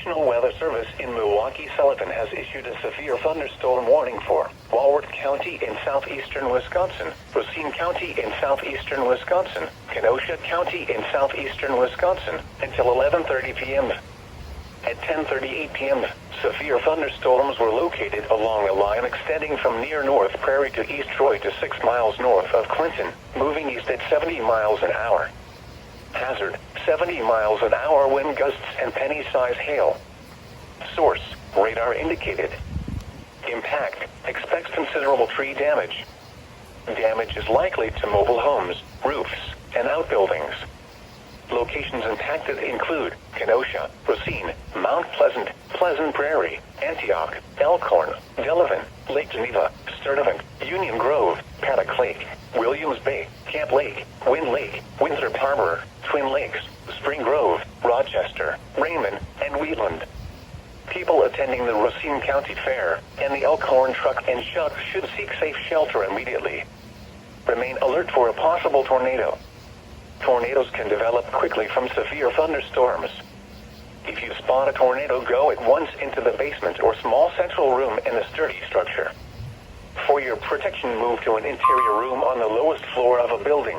National Weather Service in Milwaukee-Sullivan has issued a severe thunderstorm warning for Walworth County in southeastern Wisconsin, Racine County in southeastern Wisconsin, Kenosha County in southeastern Wisconsin, until 11:30 p.m. At 10:38 p.m., severe thunderstorms were located along a line extending from near North Prairie to East Troy to 6 miles north of Clinton, moving east at 70 miles an hour. Hazard, 70 miles an hour wind gusts and penny-size hail. Source, radar indicated. Impact, expects considerable tree damage. Damage is likely to mobile homes, roofs, and outbuildings. Locations impacted include Kenosha, Racine, Mount Pleasant, Pleasant Prairie, Antioch, Elkhorn, Delavan, Lake Geneva, Sturtevant, Union Grove, Paddock Lake, Williams Bay, Camp Lake, Wind Lake, Winthrop Harbor, Twin Lakes, Spring Grove, Rochester, Raymond, and Wheatland. People attending the Racine County Fair and the Elkhorn Truck and Show should seek safe shelter immediately. Remain alert for a possible tornado. Tornadoes can develop quickly from severe thunderstorms. If you spot a tornado, go at once into the basement or small central room in a sturdy structure. For your protection, move to an interior room on the lowest floor of a building.